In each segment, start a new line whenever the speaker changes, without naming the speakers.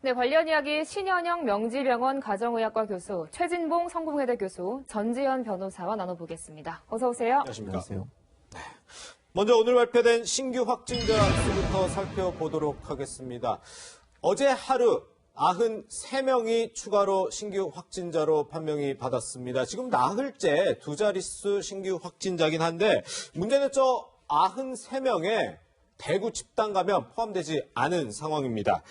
네, 관련 이야기 신현영 명지병원 가정의학과 교수, 최진봉 성공회대 교수, 전지현 변호사와 나눠보겠습니다. 어서 오세요.
안녕하세요. 네. 먼저 오늘 발표된 신규 확진자 수부터 살펴보도록 하겠습니다. 어제 하루 93명이 추가로 신규 확진자로 판명이 받았습니다. 지금 나흘째 두 자릿수 신규 확진자긴 한데 문제는 저 93명에 대구 집단 감염 포함되지 않은 상황입니다.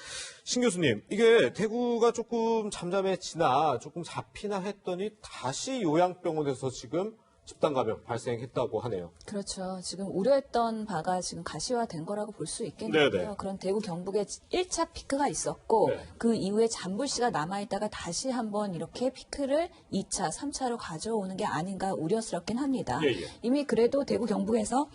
신 교수님, 이게 대구가 조금 잠잠해지나 조금 잡히나 했더니 다시 요양병원에서 지금 집단 감염 발생했다고 하네요.
그렇죠. 지금 우려했던 바가 지금 가시화된 거라고 볼 수 있겠는데요.
네네.
그런 대구 경북에 1차 피크가 있었고
네.
그 이후에 잠불씨가 남아있다가 다시 한번 이렇게 피크를 2차, 3차로 가져오는 게 아닌가 우려스럽긴 합니다.
예, 예.
이미 그래도 대구 경북에서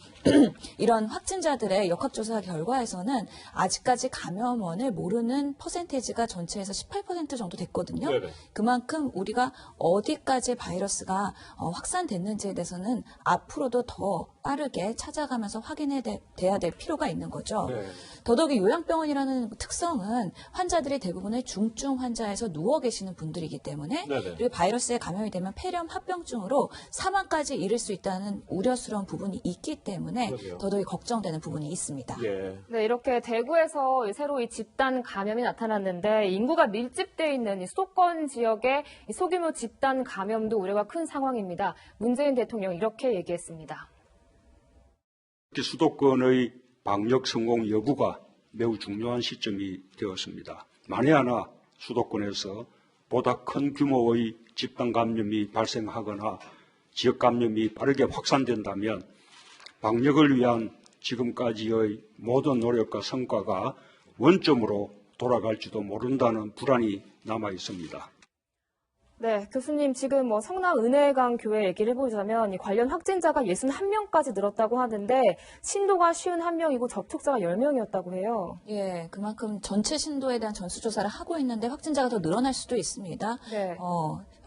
이런 확진자들의 역학조사 결과에서는 아직까지 감염원을 모르는 퍼센테이지가 전체에서 18% 정도 됐거든요.
네네.
그만큼 우리가 어디까지 바이러스가 확산됐는지에 대해서는 앞으로도 더 빠르게 찾아가면서 확인해야 될 필요가 있는 거죠.
네.
더더욱이 요양병원이라는 특성은 환자들이 대부분의 중증 환자에서 누워 계시는 분들이기 때문에
네네.
그리고 바이러스에 감염이 되면 폐렴 합병증으로 사망까지 이를 수 있다는 우려스러운 부분이 있기 때문에
그러게요.
더더욱 걱정되는 부분이 있습니다.
예.
네, 이렇게 대구에서 새로 이 집단 감염이 나타났는데 인구가 밀집돼 있는 이 수도권 지역의 이 소규모 집단 감염도 우려가 큰 상황입니다. 문재인 대통령 이렇게 얘기했습니다.
수도권의 방역 성공 여부가 매우 중요한 시점이 되었습니다. 만에 하나 수도권에서 보다 큰 규모의 집단 감염이 발생하거나 지역 감염이 빠르게 확산된다면 방역을 위한 지금까지의 모든 노력과 성과가 원점으로 돌아갈지도 모른다는 불안이 남아 있습니다.
네, 교수님 지금 성남은혜강 교회 얘기를 해보자면 이 관련 확진자가 61명까지 늘었다고 하는데 신도가 51명이고 접촉자가 10명이었다고 해요.
예, 그만큼 전체 신도에 대한 전수조사를 하고 있는데 확진자가 더 늘어날 수도 있습니다.
네.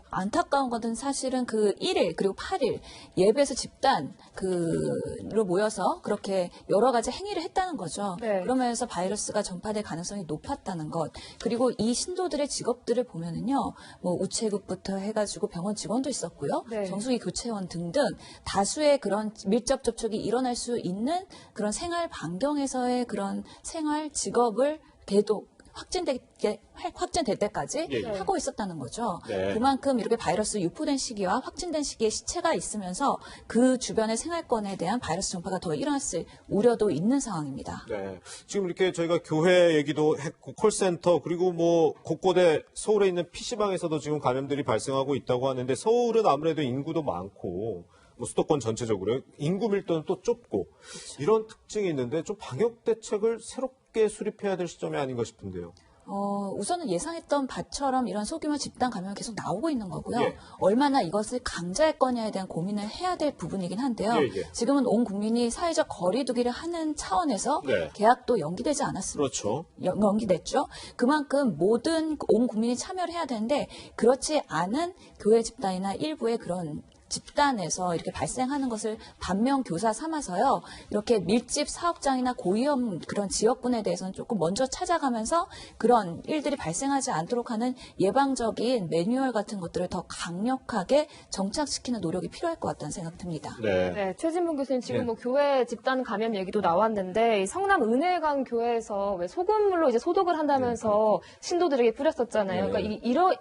안타까운 것은 사실은 그 1일 그리고 8일 예배에서 집단으로 모여서 그렇게 여러 가지 행위를 했다는 거죠.
네.
그러면서 바이러스가 전파될 가능성이 높았다는 것. 그리고 이 신도들의 직업들을 보면은요, 우체국부터 해가지고 병원 직원도 있었고요.
네.
정수기 교체원 등등 다수의 그런 밀접 접촉이 일어날 수 있는 그런 생활 반경에서의 그런 생활 직업을 계속 확진될 때까지
예, 예.
하고 있었다는 거죠.
네.
그만큼 이렇게 바이러스 유포된 시기와 확진된 시기에 시체가 있으면서 그 주변의 생활권에 대한 바이러스 전파가 더 일어났을 우려도 있는 상황입니다.
네. 지금 이렇게 저희가 교회 얘기도 했고, 콜센터, 그리고 곳곳에 서울에 있는 PC방에서도 지금 감염들이 발생하고 있다고 하는데, 서울은 아무래도 인구도 많고, 수도권 전체적으로 인구 밀도는 또 좁고,
그렇죠.
이런 특징이 있는데, 좀 방역 대책을 새롭게 수립해야 될 시점이 아닌가 싶은데요.
우선은 예상했던 바처럼 이런 소규모 집단 감염이 계속 나오고 있는 거고요.
예.
얼마나 이것을 강제할 거냐에 대한 고민을 해야 될 부분이긴 한데요.
예, 예.
지금은 온 국민이 사회적 거리두기를 하는 차원에서
네.
계약도 연기되지 않았습니다.
그렇죠.
연기됐죠. 그만큼 모든 온 국민이 참여를 해야 되는데 그렇지 않은 교회 집단이나 일부의 그런 집단에서 이렇게 발생하는 것을 반면 교사 삼아서요. 이렇게 밀집 사업장이나 고위험 그런 지역군에 대해서는 조금 먼저 찾아가면서 그런 일들이 발생하지 않도록 하는 예방적인 매뉴얼 같은 것들을 더 강력하게 정착시키는 노력이 필요할 것 같다는 생각이 듭니다.
네.
네, 최진봉 교수님 지금
예.
교회 집단 감염 얘기도 나왔는데 이 성남은혜강 교회에서 왜 소금물로 이제 소독을 한다면서 신도들에게 뿌렸었잖아요. 그러니까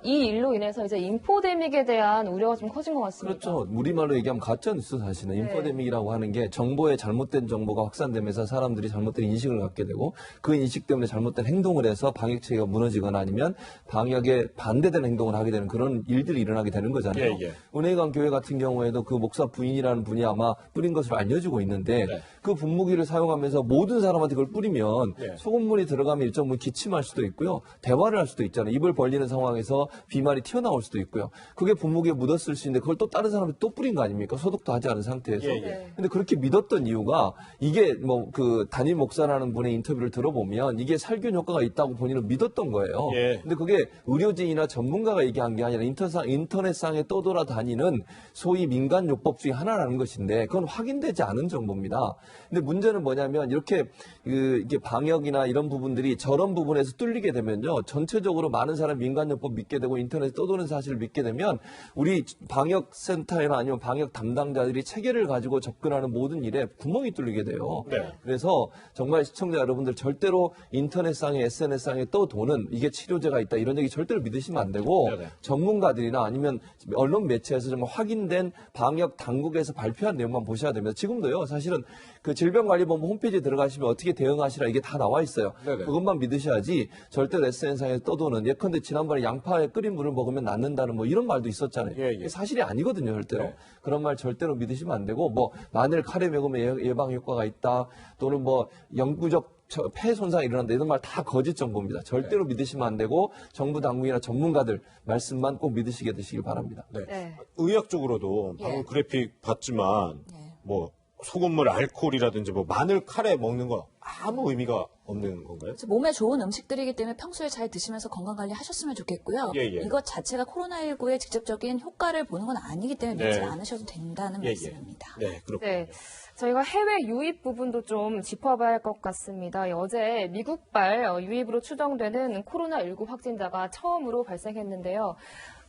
이 일로 인해서 이제 인포데믹에 대한 우려가 좀 커진 것 같습니다.
그렇죠. 우리말로 얘기하면 가짜뉴스 사실은 인포데믹이라고 하는 게 정보의 잘못된 정보가 확산되면서 사람들이 잘못된 인식을 갖게 되고 그 인식 때문에 잘못된 행동을 해서 방역 체계가 무너지거나 아니면 방역에 반대되는 행동을 하게 되는 그런 일들이 일어나게 되는 거잖아요.
예, 예.
은혜강 교회 같은 경우에도 그 목사 부인이라는 분이 아마 뿌린 것으로 알려지고 있는데
네.
그 분무기를 사용하면서 모든 사람한테 그걸 뿌리면
네.
소금물이 들어가면 일정 부분 기침할 수도 있고요. 대화를 할 수도 있잖아요. 입을 벌리는 상황에서 비말이 튀어나올 수도 있고요. 그게 분무기에 묻었을 수 있는데 그걸 또 다른 사람 사람이 또 뿌린 거 아닙니까? 소독도 하지 않은 상태에서.
예,
예.
근데 그렇게 믿었던 이유가 이게 뭐 그 담임 목사라는 분의 인터뷰를 들어보면 이게 살균 효과가 있다고 본인은 믿었던 거예요.
예.
근데 그게 의료진이나 전문가가 얘기한 게 아니라 인터넷상에 떠돌아다니는 소위 민간요법 중에 하나라는 것인데 그건 확인되지 않은 정보입니다. 근데 문제는 뭐냐면 이렇게 이게 방역이나 이런 부분들이 저런 부분에서 뚫리게 되면요. 전체적으로 많은 사람이 민간요법 믿게 되고 인터넷에 떠도는 사실을 믿게 되면 우리 방역센터나 아니면 방역 담당자들이 체계를 가지고 접근하는 모든 일에 구멍이 뚫리게 돼요.
네.
그래서 정말 시청자 여러분들 절대로 인터넷상에 SNS상에 떠도는 이게 치료제가 있다 이런 얘기 절대로 믿으시면 안 되고
네네.
전문가들이나 아니면 언론 매체에서 정말 확인된 방역 당국에서 발표한 내용만 보셔야 됩니다. 지금도요. 사실은 그 질병관리본부 홈페이지에 들어가시면 어떻게 대응하시라 이게 다 나와 있어요.
네네.
그것만 믿으셔야지 절대로 SNS상에 떠도는 예컨대 지난번에 양파에 끓인 물을 먹으면 낫는다는 뭐 이런 말도 있었잖아요.
예, 예.
이게 사실이 아니거든요. 절대로.
네.
그런 말 절대로 믿으시면 안 되고 뭐 마늘 카레 먹으면 예방 효과가 있다 또는 뭐 영구적 폐 손상이 일어난다 이런 말 다 거짓 정보입니다. 절대로 믿으시면 안 되고 정부 당국이나 전문가들 말씀만 꼭 믿으시게 되시길 바랍니다.
네.
네.
의학적으로도 방금 그래픽 봤지만 뭐 소금물, 알코올이라든지 뭐 마늘, 카레 먹는 거 아무 의미가 없는 건가요?
몸에 좋은 음식들이기 때문에 평소에 잘 드시면서 건강관리 하셨으면 좋겠고요.
예, 예.
이것 자체가 코로나19의 직접적인 효과를 보는 건 아니기 때문에 믿지
네.
않으셔도 된다는
예, 예.
말씀입니다.
네, 그렇군요.
네. 저희가 해외 유입 부분도 좀 짚어봐야 할 것 같습니다. 어제 미국발 유입으로 추정되는 코로나19 확진자가 처음으로 발생했는데요.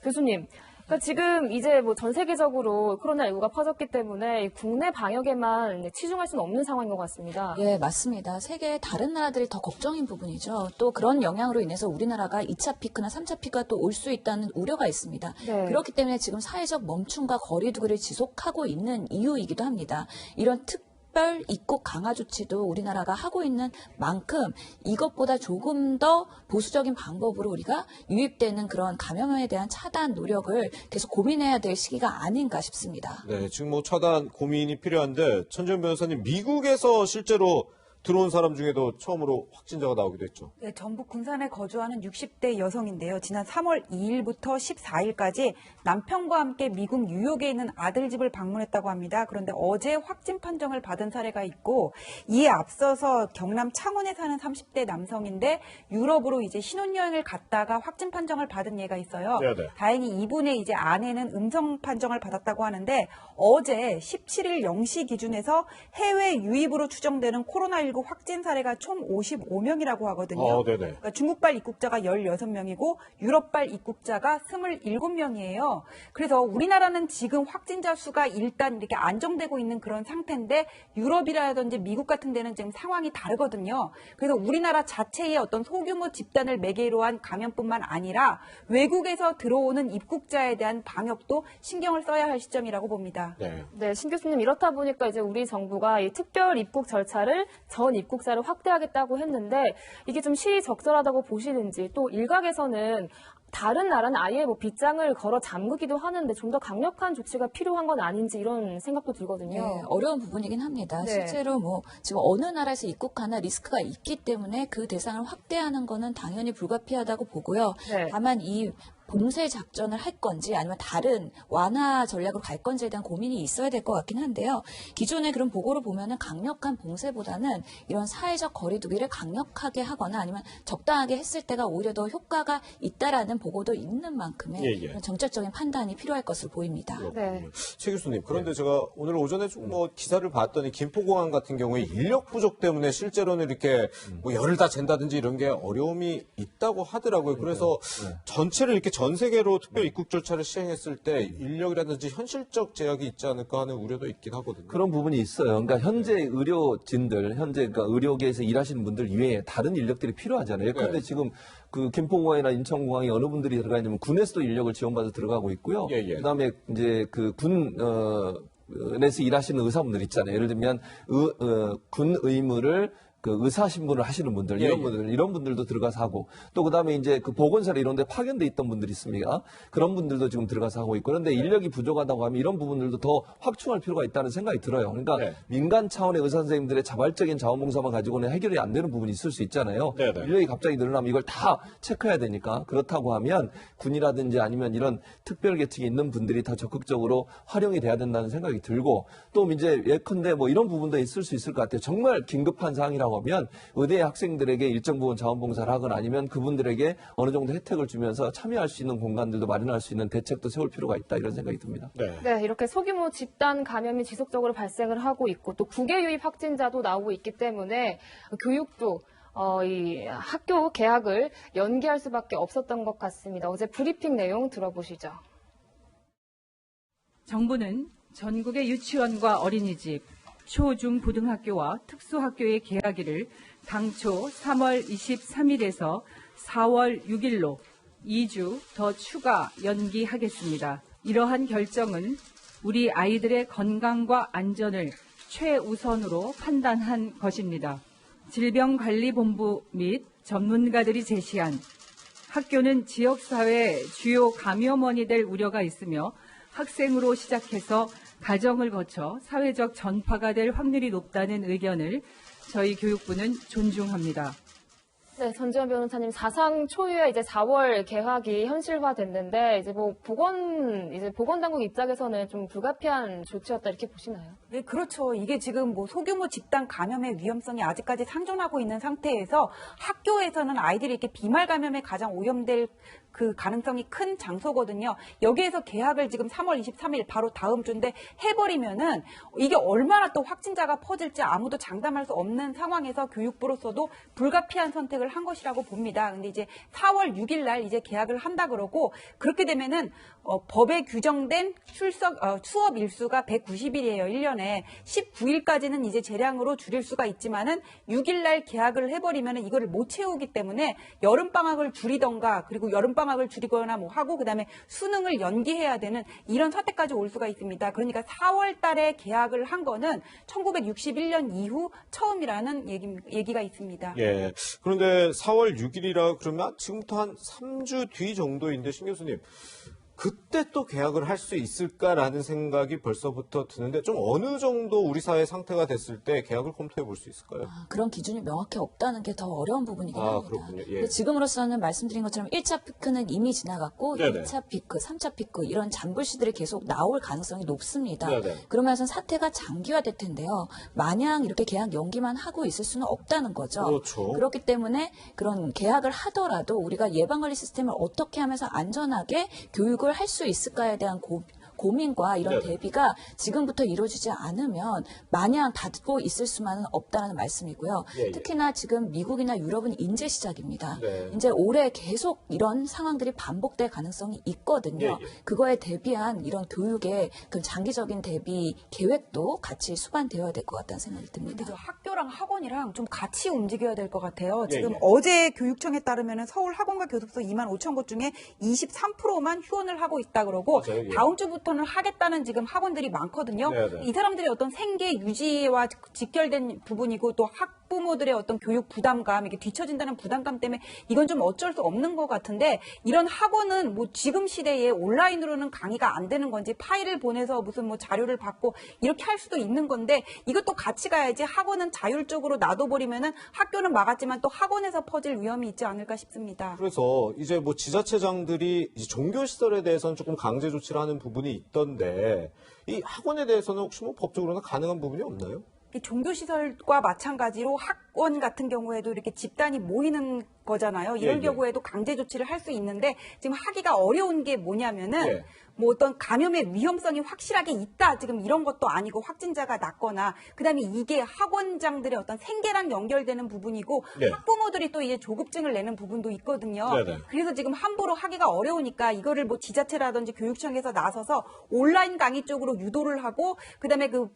교수님, 그러니까 지금 이제 뭐 전 세계적으로 코로나19가 퍼졌기 때문에 국내 방역에만 치중할 수는 없는 상황인 것 같습니다.
예, 맞습니다. 세계 다른 나라들이 더 걱정인 부분이죠. 또 그런 영향으로 인해서 우리나라가 2차 피크나 3차 피크가 또 올 수 있다는 우려가 있습니다.
네.
그렇기 때문에 지금 사회적 멈춤과 거리두기를 지속하고 있는 이유이기도 합니다. 이런 특별 입국 강화 조치도 우리나라가 하고 있는 만큼 이것보다 조금 더 보수적인 방법으로 우리가 유입되는 그런 감염에 대한 차단 노력을 계속 고민해야 될 시기가 아닌가 싶습니다.
네, 지금 뭐 차단 고민이 필요한데 천정 변호사님 미국에서 실제로 들어온 사람 중에도 처음으로 확진자가 나오기도 했죠.
네, 전북 군산에 거주하는 60대 여성인데요. 지난 3월 2일부터 14일까지 남편과 함께 미국 뉴욕에 있는 아들 집을 방문했다고 합니다. 그런데 어제 확진 판정을 받은 사례가 있고 이에 앞서서 경남 창원에 사는 30대 남성인데 유럽으로 이제 신혼여행을 갔다가 확진 판정을 받은 예가 있어요.
네네.
다행히 이분의 이제 아내는 음성 판정을 받았다고 하는데 어제 17일 0시 기준에서 해외 유입으로 추정되는 코로나19 확진 사례가 총 55명이라고 하거든요.
네네.
그러니까 중국발 입국자가 16명이고 유럽발 입국자가 27명이에요. 그래서 우리나라는 지금 확진자 수가 일단 이렇게 안정되고 있는 그런 상태인데 유럽이라든지 미국 같은 데는 지금 상황이 다르거든요. 그래서 우리나라 자체의 어떤 소규모 집단을 매개로 한 감염뿐만 아니라 외국에서 들어오는 입국자에 대한 방역도 신경을 써야 할 시점이라고 봅니다.
네.
네, 신 교수님 이렇다 보니까 이제 우리 정부가 이 특별 입국 절차를 전 입국자를 확대하겠다고 했는데 이게 좀 시의적절하다고 보시는지 또 일각에서는 다른 나라는 아예 뭐 빗장을 걸어 잠그기도 하는데 좀 더 강력한 조치가 필요한 건 아닌지 이런 생각도 들거든요.
네, 어려운 부분이긴 합니다.
네.
실제로 뭐 지금 어느 나라에서 입국하나 리스크가 있기 때문에 그 대상을 확대하는 거는 당연히 불가피하다고 보고요.
네.
다만 이 봉쇄 작전을 할 건지 아니면 다른 완화 전략으로 갈 건지에 대한 고민이 있어야 될 것 같긴 한데요. 기존의 그런 보고를 보면은 강력한 봉쇄보다는 이런 사회적 거리두기를 강력하게 하거나 아니면 적당하게 했을 때가 오히려 더 효과가 있다라는 보고도 있는 만큼의
예, 예.
그런 정책적인 판단이 필요할 것으로 보입니다.
네.
최 교수님, 그런데 제가 오늘 오전에 좀 뭐 기사를 봤더니 김포공항 같은 경우에 인력 부족 때문에 실제로는 이렇게 뭐 열을 다 잰다든지 이런 게 어려움이 있다고 하더라고요. 그래서 전체를 이렇게 전 세계로 특별 입국 절차를 시행했을 때 인력이라든지 현실적 제약이 있지 않을까 하는 우려도 있긴 하거든요.
그런 부분이 있어요. 그러니까 현재 의료진들, 현재 그러니까 의료계에서 일하시는 분들 이외에 다른 인력들이 필요하잖아요. 그런데
네.
지금 그 김포공항이나 인천공항에 어느 분들이 들어가 있냐면 군에서도 인력을 지원받아 들어가고 있고요.
예, 예.
그다음에 이제 그 군에서 일하시는 의사분들 있잖아요. 예를 들면 군 의무를 그 의사 신분을 하시는 분들,
예,
이런 분들도 들어가서 하고, 또 그다음에 이제 그 보건소나 이런 데 파견돼 있던 분들이 있습니다. 그런 분들도 지금 들어가서 하고 있고, 그런데 인력이 부족하다고 하면 이런 부분들도 더 확충할 필요가 있다는 생각이 들어요. 그러니까
네.
민간 차원의 의사 선생님들의 자발적인 자원봉사만 가지고는 해결이 안 되는 부분이 있을 수 있잖아요.
네네.
인력이 갑자기 늘어나면 이걸 다 체크해야 되니까. 그렇다고 하면 군이라든지 아니면 이런 특별 계층이 있는 분들이 더 적극적으로 활용이 돼야 된다는 생각이 들고, 또 이제 예컨대 뭐 이런 부분도 있을 수 있을 것 같아요. 정말 긴급한 사항이라고 하면 의대 학생들에게 일정 부분 자원봉사를 하거나 아니면 그분들에게 어느 정도 혜택을 주면서 참여할 수 있는 공간들도 마련할 수 있는 대책도 세울 필요가 있다, 이런 생각이 듭니다.
네.
네, 이렇게 소규모 집단 감염이 지속적으로 발생을 하고 있고 또 국외 유입 확진자도 나오고 있기 때문에 교육도 이 학교 개학을 연기할 수밖에 없었던 것 같습니다. 어제 브리핑 내용 들어보시죠.
정부는 전국의 유치원과 어린이집, 초, 중, 고등학교와 특수학교의 개학일을 당초 3월 23일에서 4월 6일로 2주 더 추가 연기하겠습니다. 이러한 결정은 우리 아이들의 건강과 안전을 최우선으로 판단한 것입니다. 질병관리본부 및 전문가들이 제시한 학교는 지역사회 주요 감염원이 될 우려가 있으며 학생으로 시작해서 가정을 거쳐 사회적 전파가 될 확률이 높다는 의견을 저희 교육부는 존중합니다.
네, 전지현 변호사님, 사상 초유의 이제 4월 개학이 현실화됐는데, 이제 뭐 보건당국 입장에서는 좀 불가피한 조치였다, 이렇게 보시나요?
네, 그렇죠. 이게 지금 뭐 소규모 집단 감염의 위험성이 아직까지 상존하고 있는 상태에서 학교에서는 아이들이 이렇게 비말 감염에 가장 오염될 그 가능성이 큰 장소거든요. 여기에서 개학을 지금 3월 23일 바로 다음 주인데 해버리면은 이게 얼마나 또 확진자가 퍼질지 아무도 장담할 수 없는 상황에서 교육부로서도 불가피한 선택을 한 것이라고 봅니다. 근데 이제 4월 6일 날 이제 개학을 한다 그러고 그렇게 되면은 법에 규정된 수업 일수가 190일이에요. 1년에 19일까지는 이제 재량으로 줄일 수가 있지만은 6일 날 개학을 해버리면은 이거를 못 채우기 때문에 여름 방학을 줄이던가 그리고 여름 방학을 줄이거나 뭐 하고 그다음에 수능을 연기해야 되는 이런 사태까지 올 수가 있습니다. 그러니까 4월 달에 개학을 한 거는 1961년 이후 처음이라는 얘기가 있습니다.
예. 그런데 4월 6일이라 그러면 지금부터 한 3주 뒤 정도인데 신 교수님, 그때 또 개학을 할 수 있을까라는 생각이 벌써부터 드는데 좀 어느 정도 우리 사회 상태가 됐을 때 개학을 검토해 볼 수 있을까요?
그런 기준이 명확히 없다는 게 더 어려운 부분이긴 합니다.
그렇군요. 예.
근데 지금으로서는 말씀드린 것처럼 1차 피크는 이미 지나갔고
네네.
2차 피크, 3차 피크 이런 잔불시들이 계속 나올 가능성이 높습니다.
네네.
그러면서 사태가 장기화될 텐데요. 마냥 이렇게 개학 연기만 하고 있을 수는 없다는 거죠.
그렇죠.
그렇기 때문에 그런 개학을 하더라도 우리가 예방관리 시스템을 어떻게 하면서 안전하게 교육을 할 수 있을까에 대한 고민과 이런
네네.
대비가 지금부터 이루어지지 않으면 마냥 닫고 있을 수만은 없다는 말씀이고요.
예, 예.
특히나 지금 미국이나 유럽은 인제 시작입니다.
네.
이제 올해 계속 이런 상황들이 반복될 가능성이 있거든요.
예, 예.
그거에 대비한 이런 교육의 그 장기적인 대비 계획도 같이 수반되어야 될 것 같다는 생각이 듭니다.
그죠. 학교랑 학원이랑 좀 같이 움직여야 될 것 같아요. 지금
예.
어제 교육청에 따르면 서울 학원과 교습소 2만 5천 곳 중에 23%만 휴원을 하고 있다 그러고
맞아요. 예.
다음 주부터는 하겠다는 지금 학원들이 많거든요.
네네.
이 사람들의 어떤 생계 유지와 직결된 부분이고 또 학부모들의 어떤 교육 부담감, 이게 뒤처진다는 부담감 때문에 이건 좀 어쩔 수 없는 것 같은데 이런 학원은 뭐 지금 시대에 온라인으로는 강의가 안 되는 건지 파일을 보내서 무슨 뭐 자료를 받고 이렇게 할 수도 있는 건데 이것도 같이 가야지 학원은 자율적으로 놔둬버리면은 학교는 막았지만 또 학원에서 퍼질 위험이 있지 않을까 싶습니다.
그래서 이제 뭐 지자체장들이 이제 종교시설에 대해서는 조금 강제 조치를 하는 부분이 있던데 이 학원에 대해서는 혹시 뭐 법적으로는 가능한 부분이 없나요?
종교시설과 마찬가지로 학원 같은 경우에도 이렇게 집단이 모이는 거잖아요. 이런
예.
경우에도 강제 조치를 할 수 있는데 지금 하기가 어려운 게 뭐냐면은
예.
뭐 어떤 감염의 위험성이 확실하게 있다 지금 이런 것도 아니고 확진자가 났거나 그다음에 이게 학원장들의 어떤 생계랑 연결되는 부분이고
네.
학부모들이 또 이제 조급증을 내는 부분도 있거든요.
네네.
그래서 지금 함부로 하기가 어려우니까 이거를 뭐 지자체라든지 교육청에서 나서서 온라인 강의 쪽으로 유도를 하고 그다음에 그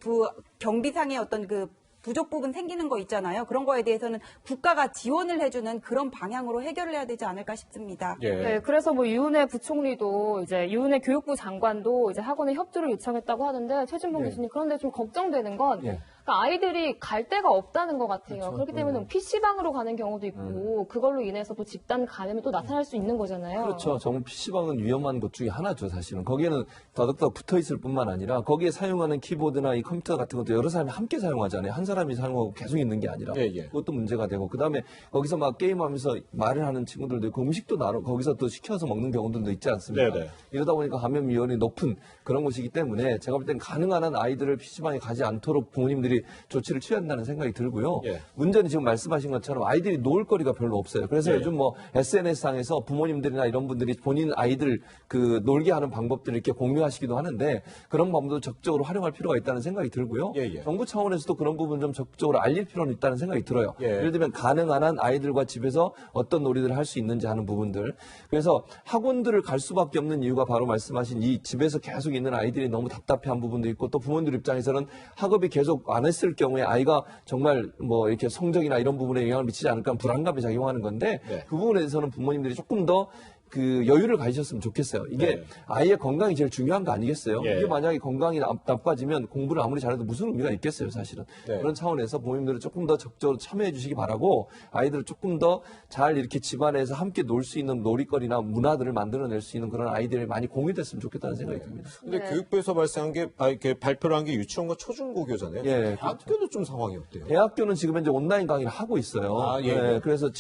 경비상의 어떤 그 부족 부분 생기는 거 있잖아요. 그런 거에 대해서는 국가가 지원을 해주는 그런 방향으로 해결을 해야 되지 않을까 싶습니다.
예.
네, 그래서 뭐 유은혜 부총리도 이제 유은혜 교육부 장관도 이제 학원에 협조를 요청했다고 하는데 최준봉
예.
교수님 그런데 좀 걱정되는 건
예.
그러니까 그러니까 아이들이 갈 데가 없다는 것 같아요.
그렇죠.
그렇기 때문에 PC방으로 가는 경우도 있고 그걸로 인해서 또 집단 감염이 또 나타날 수 있는 거잖아요.
그렇죠. 정말 PC방은 위험한 것 중에 하나죠, 사실은. 거기에는 더더욱 붙어 있을 뿐만 아니라 거기에 사용하는 키보드나 이 컴퓨터 같은 것도 여러 사람이 함께 사용하잖아요. 한 사람이 사용하고 계속 있는 게 아니라.
예, 예.
그것도 문제가 되고. 그 다음에 거기서 막 게임하면서 말을 하는 친구들도 있고 음식도 거기서 또 시켜서 먹는 경우들도 있지 않습니까?
네네.
이러다 보니까 감염 위험이 높은 그런 곳이기 때문에 제가 볼 땐 가능한 한 아이들을 PC방에 가지 않도록 부모님들이 조치를 취해야 한다는 생각이 들고요.
예.
문제는 지금 말씀하신 것처럼 아이들이 놀 거리가 별로 없어요. 그래서
예.
요즘 뭐 SNS상에서 부모님들이나 이런 분들이 본인 아이들 그 놀게 하는 방법들을 이렇게 공유하시기도 하는데 그런 방법도 적극적으로 활용할 필요가 있다는 생각이 들고요.
예, 예.
정부 차원에서도 그런 부분 좀 적극적으로 알릴 필요는 있다는 생각이 들어요.
예.
예를 들면 가능한 한 아이들과 집에서 어떤 놀이들을 할 수 있는지 하는 부분들. 그래서 학원들을 갈 수밖에 없는 이유가 바로 말씀하신 이 집에서 계속 있는 아이들이 너무 답답해한 부분도 있고 또 부모님들 입장에서는 학업이 계속 안 했을 경우에 아이가 정말 뭐 이렇게 성적이나 이런 부분에 영향을 미치지 않을까 하는 불안감이 작용하는 건데
네.
그 부분에 대해서는 부모님들이 조금 더 그 여유를 가지셨으면 좋겠어요. 이게
네.
아이의 건강이 제일 중요한 거 아니겠어요?
예.
이게 만약에 건강이 나빠지면 공부를 아무리 잘해도 무슨 의미가 있겠어요, 사실은.
네.
그런 차원에서 부모님들은 조금 더 적극적으로 참여해 주시기 바라고 아이들을 조금 더 잘 이렇게 집안에서 함께 놀 수 있는 놀이거리나 문화들을 만들어낼 수 있는 그런 아이들이 많이 공유됐으면 좋겠다는 생각이 듭니다.
근데
네.
교육부에서 발생한 게, 이렇게 발표를 한 게 유치원과 초중고교잖아요.
예,
학교도 좀 상황이 어때요?
대학교는 지금 현재 온라인 강의를 하고 있어요.
아, 예, 예.
그래서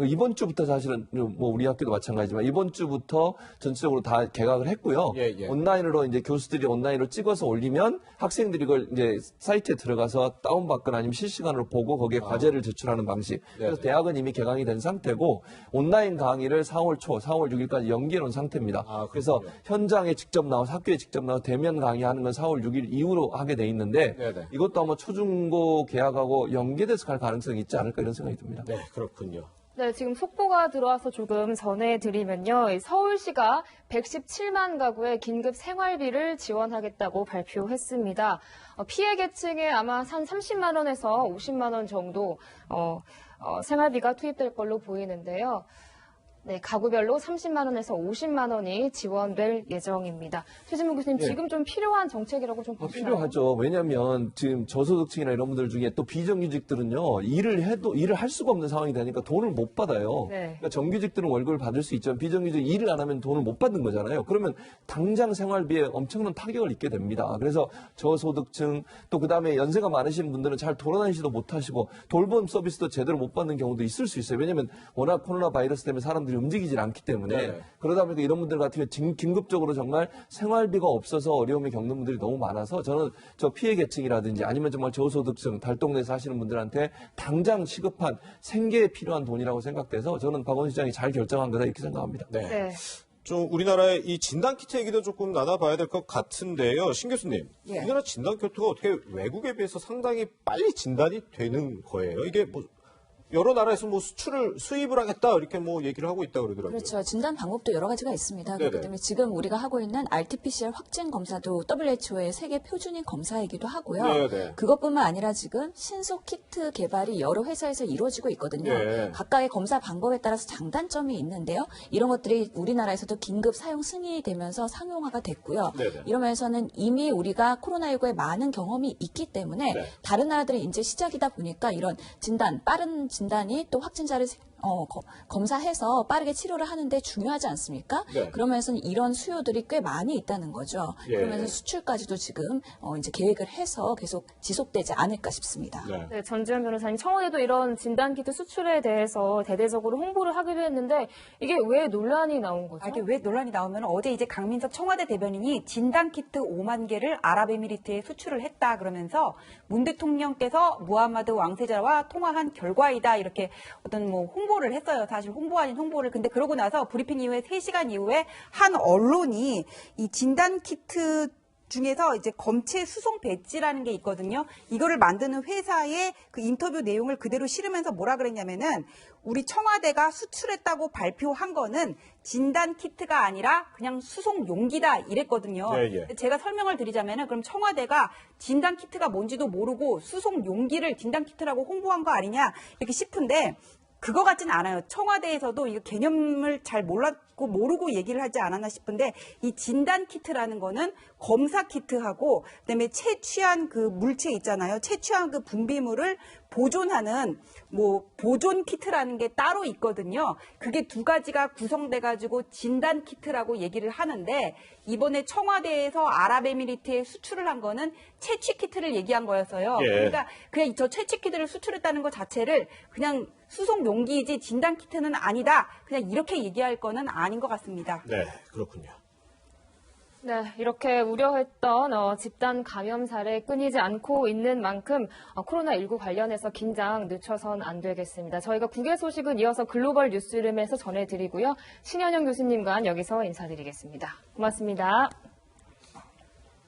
이번 주부터 사실은 뭐 우리 학교도 마찬가지지만 이번 주부터 전체적으로 다 개강을 했고요.
예, 예.
온라인으로 이제 교수들이 온라인으로 찍어서 올리면 학생들이 이걸 이제 사이트에 들어가서 다운받거나 아니면 실시간으로 보고 거기에 과제를 제출하는 방식. 그래서
네네.
대학은 이미 개강이 된 상태고 온라인 강의를 4월 초, 4월 6일까지 연기해 놓은 상태입니다.
아,
그래서
그렇군요.
현장에 직접 나와서 학교에 직접 나와서 대면 강의하는 건 4월 6일 이후로 하게 돼 있는데
네네.
이것도 아마 초중고 개학하고 연계돼서 갈 가능성이 있지 않을까 이런 생각이 듭니다.
네, 그렇군요.
네, 지금 속보가 들어와서 조금 전해드리면요. 이 서울시가 117만 가구에 긴급 생활비를 지원하겠다고 발표했습니다. 피해 계층에 아마 한 30만 원에서 50만 원 정도 생활비가 투입될 걸로 보이는데요. 네, 가구별로 30만 원에서 50만 원이 지원될 예정입니다. 최진무 교수님,
예.
지금 좀 필요한 정책이라고 좀 보시나요?
필요하죠. 왜냐하면 지금 저소득층이나 이런 분들 중에 또 비정규직들은요 일을 할 수가 없는 상황이 되니까 돈을 못 받아요.
네.
그러니까 정규직들은 월급을 받을 수 있지만 비정규직 일을 안 하면 돈을 못 받는 거잖아요. 그러면 당장 생활비에 엄청난 타격을 입게 됩니다. 그래서 저소득층 또 그다음에 연세가 많으신 분들은 잘 돌아다니지도 못하시고 돌봄 서비스도 제대로 못 받는 경우도 있을 수 있어요. 왜냐하면 워낙 코로나 바이러스 때문에 사람들이 움직이질 않기 때문에
네네.
그러다 보니까 이런 분들 같은 경우 긴급적으로 정말 생활비가 없어서 어려움을 겪는 분들이 너무 많아서 저는 저 피해 계층이라든지 아니면 정말 저소득층 달동네에 사시는 분들한테 당장 시급한 생계에 필요한 돈이라고 생각돼서 저는 박원순 시장이 잘 결정한 거다 이렇게 생각합니다.
네.
네.
좀 우리나라의 이 진단키트 얘기도 조금 나눠봐야 될 것 같은데요. 신 교수님,
예.
우리나라 진단키트가 어떻게 외국에 비해서 상당히 빨리 진단이 되는 거예요? 이게 뭐 여러 나라에서 뭐 수입을 하겠다 이렇게 뭐 얘기를 하고 있다 그러더라고요.
그렇죠. 진단 방법도 여러 가지가 있습니다.
네네.
그렇기 때문에 지금 우리가 하고 있는 RT-PCR 확진 검사도 WHO의 세계 표준인 검사이기도 하고요.
네네.
그것뿐만 아니라 지금 신속 키트 개발이 여러 회사에서 이루어지고 있거든요.
네.
각각의 검사 방법에 따라서 장단점이 있는데요. 이런 것들이 우리나라에서도 긴급 사용 승인이 되면서 상용화가 됐고요.
네네.
이러면서는 이미 우리가 코로나19에 많은 경험이 있기 때문에
네.
다른 나라들이 이제 시작이다 보니까 이런 진단, 빠른 진단이 또 확진자를 검사해서 빠르게 치료를 하는데 중요하지 않습니까?
네.
그러면서는 이런 수요들이 꽤 많이 있다는 거죠.
예.
그러면서 수출까지도 지금 이제 계획을 해서 계속 지속되지 않을까 싶습니다.
네.
네, 전지현 변호사님, 청와대도 이런 진단키트 수출에 대해서 대대적으로 홍보를 하기로 했는데 이게 왜 논란이 나온 거죠?
이게 왜 논란이 나오면 어제 이제 강민석 청와대 대변인이 진단키트 5만 개를 아랍에미리트에 수출을 했다 그러면서 문 대통령께서 무하마드 왕세자와 통화한 결과이다 이렇게 어떤 뭐 홍보를 했어요. 사실 홍보 아닌 홍보를. 근데 그러고 나서 브리핑 이후에 3시간 이후에 한 언론이 이 진단키트 중에서 이제 검체 수송 배지라는 게 있거든요. 이거를 만드는 회사의 그 인터뷰 내용을 그대로 실으면서 뭐라 그랬냐면은 우리 청와대가 수출했다고 발표한 거는 진단 키트가 아니라 그냥 수송 용기다 이랬거든요.
예, 예.
제가 설명을 드리자면은 그럼 청와대가 진단 키트가 뭔지도 모르고 수송 용기를 진단 키트라고 홍보한 거 아니냐 이렇게 싶은데 그거 같진 않아요. 청와대에서도 이 개념을 잘 몰랐고 모르고 얘기를 하지 않았나 싶은데 이 진단 키트라는 거는 검사 키트하고 그다음에 채취한 그 물체 있잖아요. 채취한 그 분비물을 보존하는 뭐 보존 키트라는 게 따로 있거든요. 그게 두 가지가 구성돼 가지고 진단 키트라고 얘기를 하는데 이번에 청와대에서 아랍에미리트에 수출을 한 거는 채취 키트를 얘기한 거였어요.
예.
그러니까 그냥 저 채취 키트를 수출했다는 것 자체를 그냥 수송 용기이지 진단 키트는 아니다. 그냥 이렇게 얘기할 거는 아닌 것 같습니다.
네, 그렇군요.
네, 이렇게 우려했던 집단 감염 사례 끊이지 않고 있는 만큼 코로나19 관련해서 긴장 늦춰선 안 되겠습니다. 저희가 국외 소식은 이어서 글로벌 뉴스룸에서 전해드리고요. 신현영 교수님과 여기서 인사드리겠습니다. 고맙습니다.